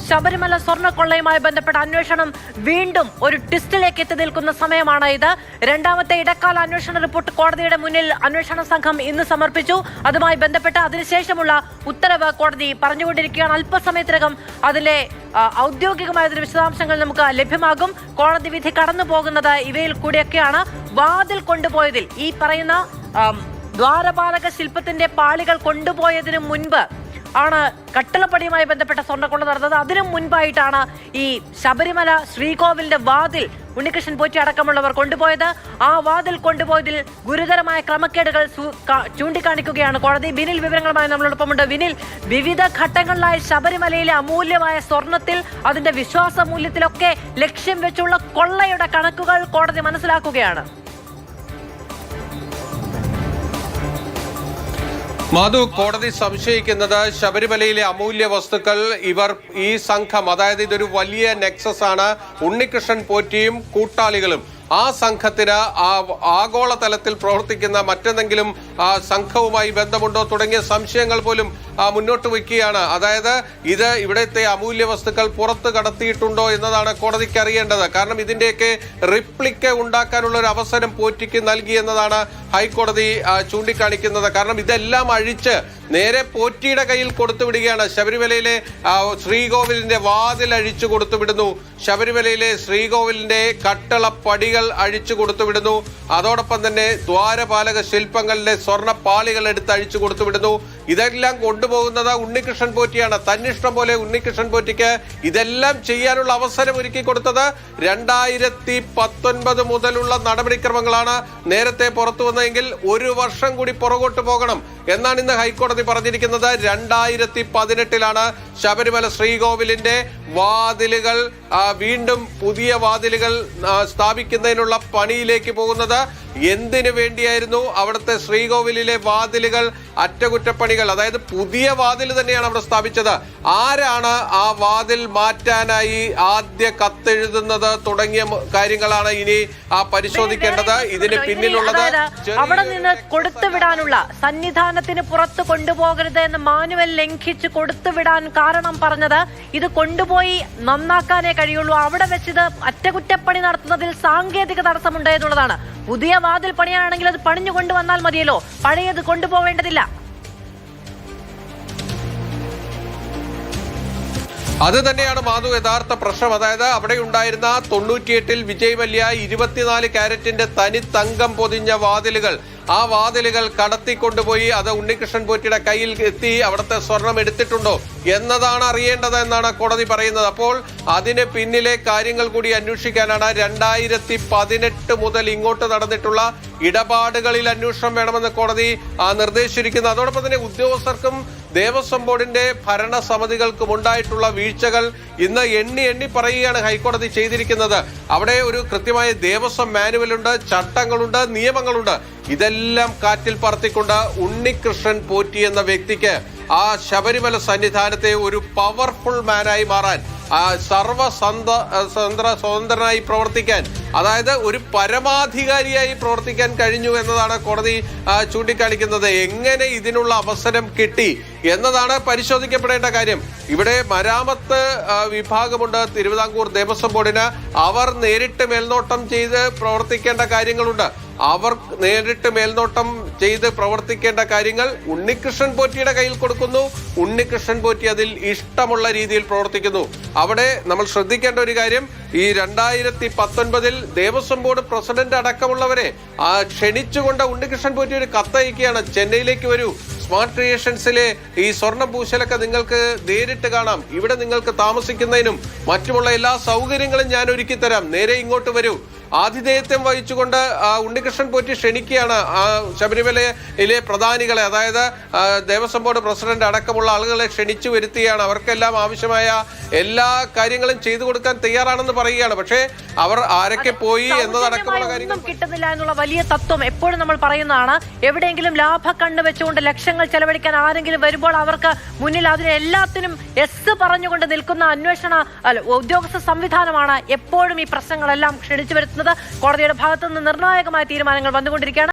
ശബരിമല സ്വർണ്ണക്കൊള്ളയുമായി ബന്ധപ്പെട്ട അന്വേഷണം വീണ്ടും ഒരു ട്വിസ്റ്റിലേക്ക് എത്തി നിൽക്കുന്ന സമയമാണ് ഇത്. രണ്ടാമത്തെ ഇടക്കാല അന്വേഷണ റിപ്പോർട്ട് കോടതിയുടെ മുന്നിൽ അന്വേഷണ സംഘം ഇന്ന് സമർപ്പിച്ചു. അതുമായി ബന്ധപ്പെട്ട് അതിനുശേഷമുള്ള ഉത്തരവ് കോടതി പറഞ്ഞുകൊണ്ടിരിക്കുകയാണ്. അല്പസമയത്തിനകം അതിലെ ഔദ്യോഗികമായ വിശദാംശങ്ങൾ നമുക്ക് ലഭ്യമാകും. കോടതി വിധി കടന്നു പോകുന്നത് ഇവയിൽ കൂടിയൊക്കെയാണ്. വാതിൽ കൊണ്ടുപോയതിൽ ഈ പറയുന്ന ദ്വാരപാലക ശില്പത്തിന്റെ പാളികൾ കൊണ്ടുപോയതിനു മുൻപ് ആണ് കട്ടളപ്പടിയുമായി ബന്ധപ്പെട്ട സ്വർണ്ണക്കൊള്ള നടന്നത്. അതിനു മുൻപായിട്ടാണ് ഈ ശബരിമല ശ്രീകോവിലിന്റെ വാതിൽ ഉണ്ണികൃഷ്ണൻ പോറ്റി അടക്കമുള്ളവർ കൊണ്ടുപോയത്. ആ വാതിൽ കൊണ്ടുപോയതിൽ ഗുരുതരമായ ക്രമക്കേടുകൾ ചൂണ്ടിക്കാണിക്കുകയാണ് കോടതി. വിനിൽ വിവരങ്ങളുമായി നമ്മളോടൊപ്പമുണ്ട്. വിനിൽ, വിവിധ ഘട്ടങ്ങളിലായി ശബരിമലയിലെ അമൂല്യമായ സ്വർണത്തിൽ അതിന്റെ വിശ്വാസ മൂല്യത്തിലൊക്കെ ലക്ഷ്യം വെച്ചുള്ള കൊള്ളയുടെ കണക്കുകൾ കോടതി മനസ്സിലാക്കുകയാണ്. മാധു, കോടതി സംശയിക്കുന്നത് ശബരിമലയിലെ അമൂല്യ വസ്തുക്കൾ ഈ സംഘം, അതായത് ഇതൊരു വലിയ നെക്സസ് ആണ്, ഉണ്ണികൃഷ്ണൻ പോറ്റിയും കൂട്ടാളികളും ആ സംഘത്തിന് ആഗോളതലത്തിൽ പ്രവർത്തിക്കുന്ന മറ്റെന്തെങ്കിലും സംഘവുമായി ബന്ധമുണ്ടോ തുടങ്ങിയ സംശയങ്ങൾ പോലും മുന്നോട്ട് വയ്ക്കുകയാണ്. അതായത് ഇത് ഇവിടുത്തെ അമൂല്യ വസ്തുക്കൾ പുറത്ത് കടത്തിയിട്ടുണ്ടോ എന്നതാണ് കോടതിക്ക് അറിയേണ്ടത്. കാരണം ഇതിന്റെയൊക്കെ റിപ്ലിക്ക ഉണ്ടാക്കാനുള്ള ഒരു അവസരം പോറ്റിക്ക് നൽകി എന്നതാണ് ഹൈക്കോടതി ചൂണ്ടിക്കാണിക്കുന്നത്. കാരണം ഇതെല്ലാം അഴിച്ച് നേരെ പോറ്റിയുടെ കയ്യിൽ കൊടുത്തുവിടുകയാണ്. ശബരിമലയിലെ ശ്രീകോവിലിന്റെ വാതിൽ അഴിച്ചു കൊടുത്തുവിടുന്നു. ശബരിമലയിലെ ശ്രീകോവിലിന്റെ കട്ടളപ്പടികൾ അഴിച്ചു കൊടുത്തുവിടുന്നു. അതോടൊപ്പം തന്നെ ദ്വാരപാലക ശില്പങ്ങളിലെ സ്വർണ്ണപ്പാളികൾ എടുത്ത് അഴിച്ചു കൊടുത്തുവിടുന്നു. ഇതെല്ലാം കൊണ്ടുപോകുന്നത് ഉണ്ണികൃഷ്ണൻ പോറ്റിയാണ്. തന്നിഷ്ടം പോലെ ഉണ്ണികൃഷ്ണൻ പോറ്റിക്ക് ഇതെല്ലാം ചെയ്യാനുള്ള അവസരം ഒരുക്കി കൊടുത്തത് 2019 മുതലുള്ള നടപടിക്രമങ്ങളാണ്. നേരത്തെ പുറത്തു വന്നതെങ്കിൽ ഒരു വർഷം കൂടി പുറകോട്ട് പോകണം എന്നാണ് ഇന്ന് ഹൈക്കോടതി പറഞ്ഞിരിക്കുന്നത്. 2018 ശബരിമല ശ്രീകോവിലിന്റെ വാതിലുകൾ വീണ്ടും പുതിയ വാതിലുകൾ സ്ഥാപിക്കുന്നതിനുള്ള പണിയിലേക്ക് പോകുന്നത്. എന്തിനു വേണ്ടിയായിരുന്നു അവിടുത്തെ ശ്രീകോവിലിലെ വാതിലുകൾ അറ്റകുറ്റപ്പണികൾ, അതായത് പുതിയ വാതിൽ തന്നെയാണ് അവിടെ സ്ഥാപിച്ചത്. ആരാണ് ആ വാതിൽ മാറ്റാനായി ആദ്യ കത്തെഴുതുന്നത് തുടങ്ങിയ കാര്യങ്ങളാണ് ഇനി പരിശോധിക്കേണ്ടത്. ഇതിന് പിന്നിലുള്ളത് അവിടെ നിന്ന് കൊടുത്തുവിടാനുള്ള സന്നിധാനത്തിന് പുറത്ത് കൊണ്ടുപോകരുത് എന്ന് മാനുവൽ ലംഘിച്ച് കൊടുത്തുവിടാൻ കാരണം പറഞ്ഞത് ഇത് കൊണ്ടുപോയി നന്നാക്കാനേ കഴിയുള്ളൂ, അവിടെ വെച്ചിത് അറ്റകുറ്റപ്പണി നടത്തുന്നതിൽ സാങ്കേതിക തടസ്സമുണ്ട് എന്നുള്ളതാണ്. പുതിയ വാതിൽ പണിയാണെങ്കിൽ അത് പണിഞ്ഞു കൊണ്ടുവന്നാൽ മതിയല്ലോ, പഴയത് കൊണ്ടുപോകേണ്ടതില്ല. അത് തന്നെയാണ് മാധു യഥാർത്ഥ പ്രശ്നം. അതായത് അവിടെ ഉണ്ടായിരുന്ന 98 വിജയ് മല്യ 24 കാരറ്റിന്റെ തനി തങ്കം പൊതിഞ്ഞ വാതിലുകൾ, ആ വാതിലുകൾ കടത്തിക്കൊണ്ടുപോയി അത് ഉണ്ണികൃഷ്ണൻ പോറ്റിയുടെ കയ്യിൽ എത്തി അവിടുത്തെ സ്വർണം എടുത്തിട്ടുണ്ടോ എന്നതാണ് അറിയേണ്ടത് എന്നാണ് കോടതി പറയുന്നത്. അപ്പോൾ അതിന് പിന്നിലെ കാര്യങ്ങൾ കൂടി അന്വേഷിക്കാനാണ് 2018 മുതൽ ഇങ്ങോട്ട് നടന്നിട്ടുള്ള ഇടപാടുകളിൽ അന്വേഷണം വേണമെന്ന് കോടതി നിർദ്ദേശിച്ചിരിക്കുന്നത്. അതോടൊപ്പം തന്നെ ഉദ്യോഗസ്ഥർക്കും ദേവസ്വം ബോർഡിന്റെ ഭരണസമിതികൾക്കും ഉണ്ടായിട്ടുള്ള വീഴ്ചകൾ ഇന്ന് എണ്ണി പറയുകയാണ് ഹൈക്കോടതി ചെയ്തിരിക്കുന്നത്. അവിടെ ഒരു കൃത്യമായ ദേവസ്വം മാനുവലുണ്ട്, ചട്ടങ്ങളുണ്ട്, നിയമങ്ങളുണ്ട്. ഇതെല്ലാം കാറ്റിൽ പറത്തിക്കൊണ്ട് ഉണ്ണികൃഷ്ണൻ പോറ്റി എന്ന വ്യക്തിക്ക് ആ ശബരിമല സന്നിധാനത്തെ ഒരു പവർഫുൾ മാനായി മാറാൻ, സ്വതന്ത്രനായി പ്രവർത്തിക്കാൻ, അതായത് ഒരു പരമാധികാരിയായി പ്രവർത്തിക്കാൻ കഴിഞ്ഞു എന്നതാണ് കോടതി ചൂണ്ടിക്കാണിക്കുന്നത്. എങ്ങനെ ഇതിനുള്ള അവസരം കിട്ടി എന്നതാണ് പരിശോധിക്കപ്പെടേണ്ട കാര്യം. ഇവിടെ മരാമത്ത് വിഭാഗമുണ്ട് തിരുവിതാംകൂർ ദേവസ്വം ബോർഡിന്. അവർ നേരിട്ട് മേൽനോട്ടം ചെയ്ത് പ്രവർത്തിക്കേണ്ട കാര്യങ്ങളുണ്ട്. അവർ നേരിട്ട് മേൽനോട്ടം ചെയ്ത് പ്രവർത്തിക്കേണ്ട കാര്യങ്ങൾ ഉണ്ണികൃഷ്ണൻ പോറ്റിയുടെ കയ്യിൽ കൊടുക്കുന്നു. ഉണ്ണികൃഷ്ണൻ പോറ്റി അതിൽ ഇഷ്ടമുള്ള രീതിയിൽ പ്രവർത്തിക്കുന്നു. അവിടെ നമ്മൾ ശ്രദ്ധിക്കേണ്ട ഒരു കാര്യം, ഈ 2019 ദേവസ്വം ബോർഡ് പ്രസിഡന്റ് അടക്കമുള്ളവരെ ക്ഷണിച്ചുകൊണ്ട് ഉണ്ണികൃഷ്ണൻ പോറ്റി ഒരു കത്തയക്കുകയാണ്. ചെന്നൈയിലേക്ക് വരൂ, സ്മാർട്ട് ക്രിയേഷൻസിലെ ഈ സ്വർണ്ണം പൂശലൊക്കെ നിങ്ങൾക്ക് നേരിട്ട് കാണാം, ഇവിടെ നിങ്ങൾക്ക് താമസിക്കുന്നതിനും മറ്റുമുള്ള എല്ലാ സൗകര്യങ്ങളും ഞാൻ ഒരുക്കി തരാം, നേരെ ഇങ്ങോട്ട് വരൂ. ആതിഥേയത്വം വഹിച്ചുകൊണ്ട് ഉണ്ണികൃഷ്ണൻ പോറ്റി ക്ഷണിക്കുകയാണ് ശബരിമലയിലെ പ്രധാനികളെ, അതായത് ദേവസ്വം ബോർഡ് പ്രസിഡന്റ് അടക്കമുള്ള ആളുകളെ ക്ഷണിച്ചു വരുത്തുകയാണ്. അവർക്കെല്ലാം ആവശ്യമായ എല്ലാ കാര്യങ്ങളും ചെയ്തു കൊടുക്കാൻ തയ്യാറാണെന്ന് പറയുകയാണ്. പക്ഷേ അവർ ആരൊക്കെ പോയി എന്നതടക്കമുള്ള കാര്യങ്ങൾ കിട്ടുന്നില്ല എന്നുള്ള വലിയ തത്വം എപ്പോഴും നമ്മൾ പറയുന്നതാണ്. എവിടെയെങ്കിലും ലാഭ കണ്ണ് വെച്ചുകൊണ്ട് ലക്ഷങ്ങൾ ചെലവഴിക്കാൻ ആരെങ്കിലും വരുമ്പോൾ അവർക്ക് മുന്നിൽ അതിന് എല്ലാത്തിനും എസ് പറഞ്ഞുകൊണ്ട് നിൽക്കുന്ന ഉദ്യോഗസ്ഥ സംവിധാനമാണ് എപ്പോഴും ഈ പ്രശ്നങ്ങളെല്ലാം ക്ഷണിച്ചു വരുത്തുന്നത്. കോടതിയുടെ ഭാഗത്തുനിന്ന് നിർണായകമായ തീരുമാനങ്ങൾ വന്നുകൊണ്ടിരിക്കുകയാണ്.